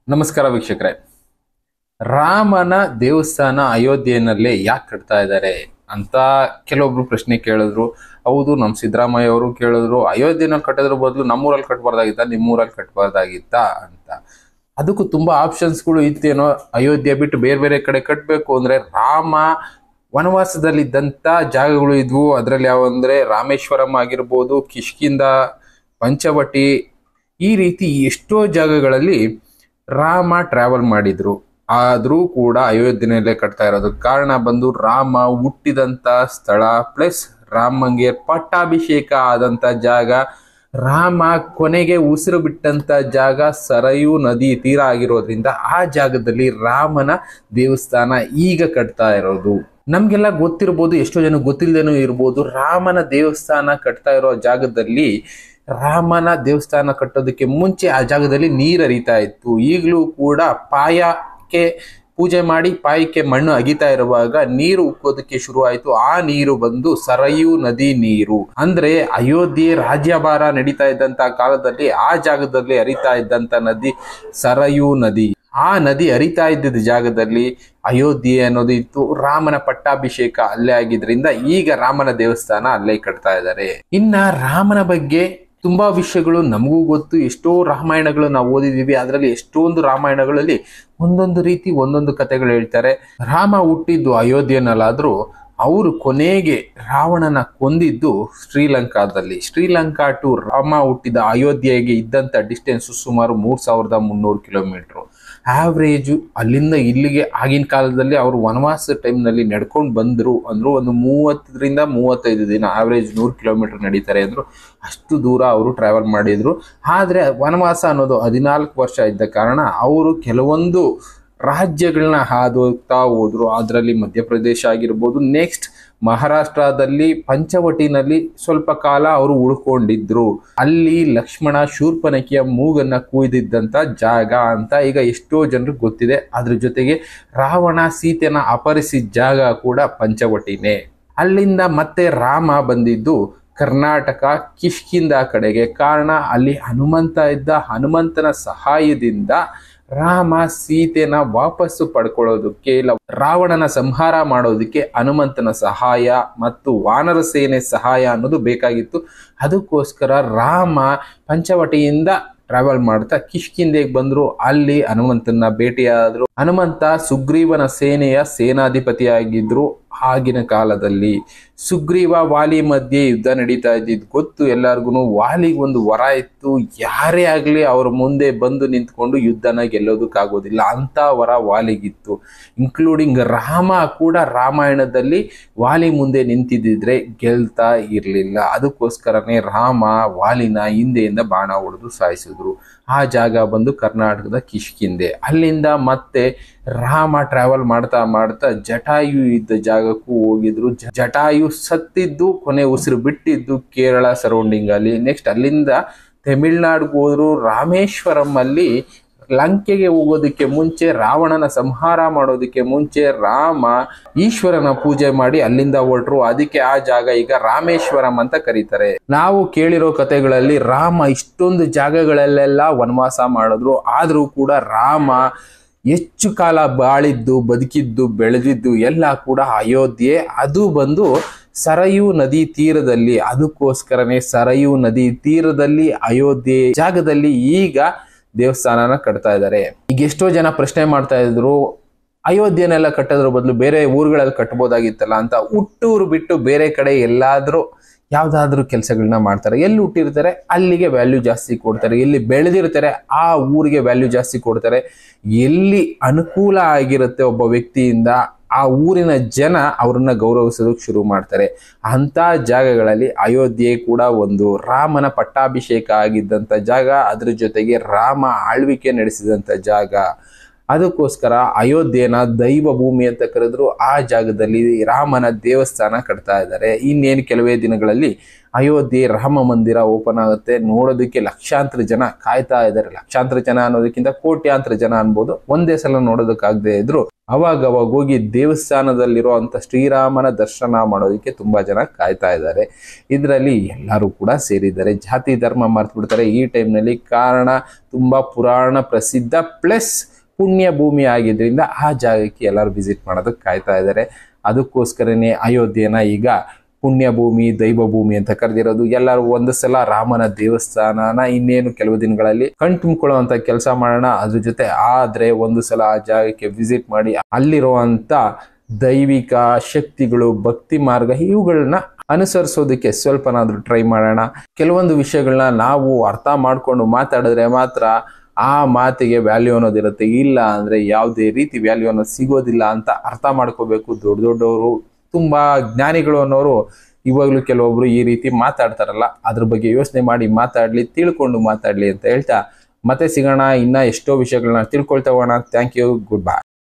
ನಮಸ್ಕಾರ ವೀಕ್ಷಕರೇ. ರಾಮನ ದೇವಸ್ಥಾನ ಅಯೋಧ್ಯೆಯಲ್ಲೇ ಯಾಕೆ ಕಟ್ತಾ ಇದ್ದಾರೆ ಅಂತ ಕೆಲವೊಬ್ರು ಪ್ರಶ್ನೆ ಕೇಳಿದ್ರು. ಹೌದು, ನಮ್ಮ ಸಿದ್ದರಾಮಯ್ಯ ಅವರು ಕೇಳಿದ್ರು, ಅಯೋಧ್ಯೆನಲ್ಲಿ ಕಟ್ಟೋದ್ರ ಬದಲು ನಮ್ಮೂರಲ್ಲಿ ಕಟ್ಟಬಾರ್ದಾಗಿತ್ತ, ನಿಮ್ಮೂರಲ್ಲಿ ಕಟ್ಟಬಾರ್ದಾಗಿತ್ತ ಅಂತ. ಅದಕ್ಕೂ ತುಂಬಾ ಆಪ್ಷನ್ಸ್ಗಳು ಇತ್ತೇನೋ. ಅಯೋಧ್ಯೆ ಬಿಟ್ಟು ಬೇರೆ ಬೇರೆ ಕಡೆ ಕಟ್ಟಬೇಕು ಅಂದ್ರೆ ರಾಮ ವನವಾಸದಲ್ಲಿದ್ದಂಥ ಜಾಗಗಳು ಇದ್ವು. ಅದರಲ್ಲಿ ಯಾವಂದ್ರೆ ರಾಮೇಶ್ವರಂ ಆಗಿರ್ಬೋದು, ಕಿಷ್ಕಿಂಧ, ಪಂಚವಟಿ, ಈ ರೀತಿ ಎಷ್ಟೋ ಜಾಗಗಳಲ್ಲಿ ರಾಮ ಟ್ರಾವೆಲ್ ಮಾಡಿದ್ರು. ಆದ್ರೂ ಕೂಡ ಅಯೋಧ್ಯೆಯಲ್ಲೇ ಕಟ್ತಾ ಇರೋದು ಕಾರಣ ಬಂದು ರಾಮ ಹುಟ್ಟಿದಂತ ಸ್ಥಳ ಪ್ಲಸ್ ರಾಮಂಗೆ ಪಟ್ಟಾಭಿಷೇಕ ಆದಂತ ಜಾಗ, ರಾಮ ಕೊನೆಗೆ ಉಸಿರು ಬಿಟ್ಟಂತ ಜಾಗ ಸರಯೂ ನದಿ ತೀರ ಆಗಿರೋದ್ರಿಂದ ಆ ಜಾಗದಲ್ಲಿ ರಾಮನ ದೇವಸ್ಥಾನ ಈಗ ಕಟ್ತಾ ಇರೋದು. ನಮ್ಗೆಲ್ಲ ಗೊತ್ತಿರ್ಬೋದು, ಎಷ್ಟೋ ಜನ ಗೊತ್ತಿಲ್ಲದೇನೂ ಇರ್ಬೋದು. ರಾಮನ ದೇವಸ್ಥಾನ ಕಟ್ತಾ ಇರೋ ಜಾಗದಲ್ಲಿ, ರಾಮನ ದೇವಸ್ಥಾನ ಕಟ್ಟೋದಕ್ಕೆ ಮುಂಚೆ ಆ ಜಾಗದಲ್ಲಿ ನೀರು ಹರಿತಾ ಇತ್ತು. ಈಗಲೂ ಕೂಡ ಪಾಯಕ್ಕೆ ಪೂಜೆ ಮಾಡಿ ಪಾಯಕ್ಕೆ ಮಣ್ಣು ಅಗಿತಾ ಇರುವಾಗ ನೀರು ಉಕ್ಕೋದಕ್ಕೆ ಶುರು ಆಯ್ತು. ಆ ನೀರು ಬಂದು ಸರಯೂ ನದಿ ನೀರು. ಅಂದ್ರೆ ಅಯೋಧ್ಯೆ ರಾಜ್ಯಭಾರ ನಡೀತಾ ಇದ್ದಂತ ಕಾಲದಲ್ಲಿ ಆ ಜಾಗದಲ್ಲಿ ಹರಿತಾ ಇದ್ದಂತ ನದಿ ಸರಯೂ ನದಿ. ಆ ನದಿ ಹರಿತಾ ಇದ್ದಿದ್ದ ಜಾಗದಲ್ಲಿ ಅಯೋಧ್ಯೆ ಅನ್ನೋದು ಇತ್ತು. ರಾಮನ ಪಟ್ಟಾಭಿಷೇಕ ಅಲ್ಲೇ ಆಗಿದ್ರಿಂದ ಈಗ ರಾಮನ ದೇವಸ್ಥಾನ ಅಲ್ಲೇ ಕಟ್ತಾ ಇದ್ದಾರೆ. ಇನ್ನ ರಾಮನ ಬಗ್ಗೆ ತುಂಬಾ ವಿಷಯಗಳು ನಮಗೂ ಗೊತ್ತು. ಎಷ್ಟೋ ರಾಮಾಯಣಗಳು ನಾವು ಓದಿದೀವಿ. ಅದರಲ್ಲಿ ಎಷ್ಟೊಂದು ರಾಮಾಯಣಗಳಲ್ಲಿ ಒಂದೊಂದು ರೀತಿ ಒಂದೊಂದು ಕಥೆಗಳು ಹೇಳ್ತಾರೆ. ರಾಮ ಹುಟ್ಟಿದ್ದು ಅಯೋಧ್ಯೆನಲ್ಲಾದ್ರೂ ಅವರು ಕೊನೆಗೆ ರಾವಣನ ಕೊಂದಿದ್ದು ಶ್ರೀಲಂಕಾದಲ್ಲಿ. ಶ್ರೀಲಂಕಾ ಟು ರಾಮ ಹುಟ್ಟಿದ ಅಯೋಧ್ಯೆಗೆ ಇದ್ದಂತ ಡಿಸ್ಟೆನ್ಸ್ ಸುಮಾರು 3300 ಕಿಲೋಮೀಟರ್. ಆವ್ರೇಜು ಅಲ್ಲಿಂದ ಇಲ್ಲಿಗೆ ಆಗಿನ ಕಾಲದಲ್ಲಿ ಅವರು ವನವಾಸ ಟೈಮ್ನಲ್ಲಿ ನಡ್ಕೊಂಡು ಬಂದ್ರು ಅಂದ್ರು ಒಂದು 30ರಿಂದ 35 ದಿನ, ಆವ್ರೇಜ್ 100 ಕಿಲೋಮೀಟರ್ ನಡೀತಾರೆ ಅಂದ್ರು. ಅಷ್ಟು ದೂರ ಅವರು ಟ್ರಾವೆಲ್ ಮಾಡಿದ್ರು. ಆದ್ರೆ ವನವಾಸ ಅನ್ನೋದು 14 ವರ್ಷ ಇದ್ದ ಕಾರಣ ಅವರು ಕೆಲವೊಂದು ರಾಜ್ಯಗಳನ್ನ ಹಾದುತ್ತಾ ಹೋದ್ರು. ಅದರಲ್ಲಿ ಮಧ್ಯಪ್ರದೇಶ ಆಗಿರ್ಬೋದು, ನೆಕ್ಸ್ಟ್ ಮಹಾರಾಷ್ಟ್ರದಲ್ಲಿ ಪಂಚವಟಿನಲ್ಲಿ ಸ್ವಲ್ಪ ಕಾಲ ಅವರು ಉಳ್ಕೊಂಡಿದ್ರು. ಅಲ್ಲಿ ಲಕ್ಷ್ಮಣ ಶೂರ್ಪನಖಿಯ ಮೂಗನ್ನ ಕೂಯ್ದಿದ್ದಂತ ಜಾಗ ಅಂತ ಈಗ ಎಷ್ಟೋ ಜನರಿಗೆ ಗೊತ್ತಿದೆ. ಅದ್ರ ಜೊತೆಗೆ ರಾವಣ ಸೀತೆನ ಅಪಹರಿಸಿದ ಜಾಗ ಕೂಡ ಪಂಚವಟಿನೇ. ಅಲ್ಲಿಂದ ಮತ್ತೆ ರಾಮ ಬಂದಿದ್ದು ಕರ್ನಾಟಕ ಕಿಷ್ಕಿಂಧ ಕಡೆಗೆ. ಕಾರಣ ಅಲ್ಲಿ ಹನುಮಂತ ಇದ್ದ. ಹನುಮಂತನ ಸಹಾಯದಿಂದ ರಾಮ ಸೀತೆನ ವಾಪಸ್ಸು ಪಡ್ಕೊಳ್ಳೋದಕ್ಕೆ, ರಾವಣನ ಸಂಹಾರ ಮಾಡೋದಕ್ಕೆ ಹನುಮಂತನ ಸಹಾಯ ಮತ್ತು ವಾನರ ಸೇನೆ ಸಹಾಯ ಅನ್ನೋದು ಬೇಕಾಗಿತ್ತು. ಅದಕ್ಕೋಸ್ಕರ ರಾಮ ಪಂಚವಟಿಯಿಂದ ಟ್ರಾವೆಲ್ ಮಾಡ್ತಾ ಕಿಷ್ಕಿಂಧೆಗೆ ಬಂದ್ರು. ಅಲ್ಲಿ ಹನುಮಂತನ ಭೇಟಿಯಾದ್ರು. ಹನುಮಂತ ಸುಗ್ರೀವನ ಸೇನೆಯ ಸೇನಾಧಿಪತಿ ಆಗಿದ್ರು. ಆಗಿನ ಕಾಲದಲ್ಲಿ ಸುಗ್ರೀವ ವಾಲಿ ಮಧ್ಯೆ ಯುದ್ಧ ನಡೀತಾ ಇದ್ದಿದ್ದು ಗೊತ್ತು ಎಲ್ಲಾರ್ಗು. ವಾಲಿಗೆ ಒಂದು ವರ ಇತ್ತು, ಯಾರೇ ಆಗ್ಲಿ ಅವ್ರ ಮುಂದೆ ಬಂದು ನಿಂತ್ಕೊಂಡು ಯುದ್ಧನ ಗೆಲ್ಲೋದಕ್ಕಾಗೋದಿಲ್ಲ ಅಂತ ವರ ವಾಲಿಗಿತ್ತು. ಇನ್ಕ್ಲೂಡಿಂಗ್ ರಾಮ ಕೂಡ ರಾಮಾಯಣದಲ್ಲಿ ವಾಲಿ ಮುಂದೆ ನಿಂತಿದ್ದಿದ್ರೆ ಗೆಲ್ತಾ ಇರ್ಲಿಲ್ಲ. ಅದಕ್ಕೋಸ್ಕರನೇ ರಾಮ ವಾಲಿನ ಹಿಂದೆಯಿಂದ ಬಾಣ ಹೊಡೆದು ಸಾಯಿಸಿದ್ರು. ಆ ಜಾಗ ಬಂದು ಕರ್ನಾಟಕದ ಕಿಷ್ಕಿಂಧೆ. ಅಲ್ಲಿಂದ ಮತ್ತೆ ರಾಮ ಟ್ರಾವೆಲ್ ಮಾಡ್ತಾ ಮಾಡ್ತಾ ಜಟಾಯು ಇದ್ದ ಜಾಗಕ್ಕೂ ಹೋಗಿದ್ರು. ಜಟಾಯು ಸತ್ತಿದ್ದು, ಕೊನೆ ಉಸಿರು ಬಿಟ್ಟಿದ್ದು ಕೇರಳ ಸರೌಂಡಿಂಗ್ ಅಲ್ಲಿ. ನೆಕ್ಸ್ಟ್ ಅಲ್ಲಿಂದ ತಮಿಳ್ನಾಡಿಗೆ ಹೋದ್ರು. ರಾಮೇಶ್ವರಂ ಅಲ್ಲಿ ಲಂಕೆಗೆ ಹೋಗೋದಕ್ಕೆ ಮುಂಚೆ, ರಾವಣನ ಸಂಹಾರ ಮಾಡೋದಕ್ಕೆ ಮುಂಚೆ ರಾಮ ಈಶ್ವರನ ಪೂಜೆ ಮಾಡಿ ಅಲ್ಲಿಂದ ಹೊರಟ್ರು. ಅದಕ್ಕೆ ಆ ಜಾಗ ಈಗ ರಾಮೇಶ್ವರಂ ಅಂತ ಕರೀತಾರೆ. ನಾವು ಕೇಳಿರೋ ಕಥೆಗಳಲ್ಲಿ ರಾಮ ಇಷ್ಟೊಂದು ಜಾಗಗಳಲ್ಲೆಲ್ಲ ವನವಾಸ ಮಾಡಿದ್ರು. ಆದ್ರೂ ಕೂಡ ರಾಮ ಹೆಚ್ಚು ಕಾಲ ಬಾಳಿದ್ದು, ಬದುಕಿದ್ದು, ಬೆಳೆದಿದ್ದು ಎಲ್ಲ ಕೂಡ ಅಯೋಧ್ಯೆ. ಅದು ಬಂದು ಸರಯೂ ನದಿ ತೀರದಲ್ಲಿ. ಅದಕ್ಕೋಸ್ಕರನೇ ಸರಯೂ ನದಿ ತೀರದಲ್ಲಿ ಅಯೋಧ್ಯೆ ಜಾಗದಲ್ಲಿ ಈಗ ದೇವಸ್ಥಾನನ ಕಟ್ತಾ ಇದ್ದಾರೆ. ಈಗ ಎಷ್ಟೋ ಜನ ಪ್ರಶ್ನೆ ಮಾಡ್ತಾ ಇದ್ರು, ಅಯೋಧ್ಯೆನೆಲ್ಲ ಕಟ್ಟೋದ್ರ ಬದಲು ಬೇರೆ ಊರುಗಳಲ್ಲಿ ಕಟ್ಬೋದಾಗಿತ್ತಲ್ಲ ಅಂತ. ಹುಟ್ಟೂರು ಬಿಟ್ಟು ಬೇರೆ ಕಡೆ ಎಲ್ಲಾದ್ರೂ ಯಾವ್ದಾದ್ರು ಕೆಲಸಗಳನ್ನ ಮಾಡ್ತಾರೆ. ಎಲ್ಲಿ ಹುಟ್ಟಿರ್ತಾರೆ ಅಲ್ಲಿಗೆ ವ್ಯಾಲ್ಯೂ ಜಾಸ್ತಿ ಕೊಡ್ತಾರೆ. ಎಲ್ಲಿ ಬೆಳೆದಿರ್ತಾರೆ ಆ ಊರಿಗೆ ವ್ಯಾಲ್ಯೂ ಜಾಸ್ತಿ ಕೊಡ್ತಾರೆ. ಎಲ್ಲಿ ಅನುಕೂಲ ಆಗಿರುತ್ತೆ ಒಬ್ಬ ವ್ಯಕ್ತಿಯಿಂದ ಆ ಊರಿನ ಜನ ಅವ್ರನ್ನ ಗೌರವಿಸೋದಕ್ಕೆ ಶುರು ಮಾಡ್ತಾರೆ. ಅಂತ ಜಾಗಗಳಲ್ಲಿ ಅಯೋಧ್ಯೆ ಕೂಡ ಒಂದು. ರಾಮನ ಪಟ್ಟಾಭಿಷೇಕ ಆಗಿದ್ದಂಥ ಜಾಗ, ಅದ್ರ ಜೊತೆಗೆ ರಾಮ ಆಳ್ವಿಕೆ ನಡೆಸಿದಂಥ ಜಾಗ. ಅದಕ್ಕೋಸ್ಕರ ಅಯೋಧ್ಯೆನ ದೈವ ಭೂಮಿ ಅಂತ ಕರೆದ್ರು. ಆ ಜಾಗದಲ್ಲಿ ರಾಮನ ದೇವಸ್ಥಾನ ಕಟ್ತಾ ಇದ್ದಾರೆ. ಇನ್ನೇನು ಕೆಲವೇ ದಿನಗಳಲ್ಲಿ ಅಯೋಧ್ಯೆ ರಾಮ ಮಂದಿರ ಓಪನ್ ಆಗುತ್ತೆ. ನೋಡೋದಕ್ಕೆ ಲಕ್ಷಾಂತರ ಜನ ಕಾಯ್ತಾ ಇದ್ದಾರೆ. ಲಕ್ಷಾಂತರ ಜನ ಅನ್ನೋದಕ್ಕಿಂತ ಕೋಟ್ಯಾಂತರ ಜನ ಅನ್ಬೋದು. ಒಂದೇ ಸಲ ನೋಡೋದಕ್ಕಾಗದೆ ಇದ್ರು ಅವಾಗ ಹೋಗಿ ದೇವಸ್ಥಾನದಲ್ಲಿರುವಂತ ಶ್ರೀರಾಮನ ದರ್ಶನ ಮಾಡೋದಕ್ಕೆ ತುಂಬಾ ಜನ ಕಾಯ್ತಾ ಇದ್ದಾರೆ. ಇದರಲ್ಲಿ ಎಲ್ಲರೂ ಕೂಡ ಸೇರಿದ್ದಾರೆ. ಜಾತಿ ಧರ್ಮ ಮರ್ತು ಬಿಡ್ತಾರೆ ಈ ಟೈಮ್ನಲ್ಲಿ. ಕಾರಣ ತುಂಬಾ ಪುರಾಣ ಪ್ರಸಿದ್ಧ ಪ್ಲಸ್ ಪುಣ್ಯ ಭೂಮಿ ಆಗಿದ್ರಿಂದ ಆ ಜಾಗಕ್ಕೆ ಎಲ್ಲರೂ ವಿಸಿಟ್ ಮಾಡೋದಕ್ಕೆ ಕಾಯ್ತಾ ಇದ್ದಾರೆ. ಅದಕ್ಕೋಸ್ಕರನೇ ಅಯೋಧ್ಯೆನ ಈಗ ಪುಣ್ಯ ಭೂಮಿ ದೈವ ಭೂಮಿ ಅಂತ ಕರೆದಿರೋದು. ಎಲ್ಲರೂ ಒಂದು ಸಲ ರಾಮನ ದೇವಸ್ಥಾನನ ಇನ್ನೇನು ಕೆಲವು ದಿನಗಳಲ್ಲಿ ಕಣ್ತುಂಬಿಕೊಳ್ಳುವಂತ ಕೆಲಸ ಮಾಡೋಣ. ಅದ್ರ ಜೊತೆ ಆದ್ರೆ ಒಂದು ಸಲ ಆ ಜಾಗಕ್ಕೆ ವಿಸಿಟ್ ಮಾಡಿ ಅಲ್ಲಿರುವಂತ ದೈವಿಕ ಶಕ್ತಿಗಳು, ಭಕ್ತಿ ಮಾರ್ಗ ಇವುಗಳನ್ನ ಅನುಸರಿಸೋದಕ್ಕೆ ಸ್ವಲ್ಪನಾದ್ರೂ ಟ್ರೈ ಮಾಡೋಣ. ಕೆಲವೊಂದು ವಿಷಯಗಳನ್ನ ನಾವು ಅರ್ಥ ಮಾಡ್ಕೊಂಡು ಮಾತಾಡಿದ್ರೆ ಮಾತ್ರ ಆ ಮಾತಿಗೆ ವ್ಯಾಲ್ಯೂ ಅನ್ನೋದಿರುತ್ತೆ. ಇಲ್ಲ ಅಂದ್ರೆ ಯಾವುದೇ ರೀತಿ ವ್ಯಾಲ್ಯೂ ಅನ್ನೋದು ಸಿಗೋದಿಲ್ಲ ಅಂತ ಅರ್ಥ ಮಾಡ್ಕೋಬೇಕು. ದೊಡ್ಡ ದೊಡ್ಡವರು ತುಂಬಾ ಜ್ಞಾನಿಗಳು ಅನ್ನೋರು ಇವಾಗ್ಲೂ ಕೆಲವೊಬ್ರು ಈ ರೀತಿ ಮಾತಾಡ್ತಾರಲ್ಲ, ಅದ್ರ ಬಗ್ಗೆ ಯೋಚನೆ ಮಾಡಿ ಮಾತಾಡ್ಲಿ, ತಿಳ್ಕೊಂಡು ಮಾತಾಡ್ಲಿ ಅಂತ ಹೇಳ್ತಾ ಮತ್ತೆ ಸಿಗೋಣ. ಇನ್ನ ಎಷ್ಟೋ ವಿಷಯಗಳನ್ನ ತಿಳ್ಕೊಳ್ತಾ ಹೋಗೋಣ. Thank you. Good bye.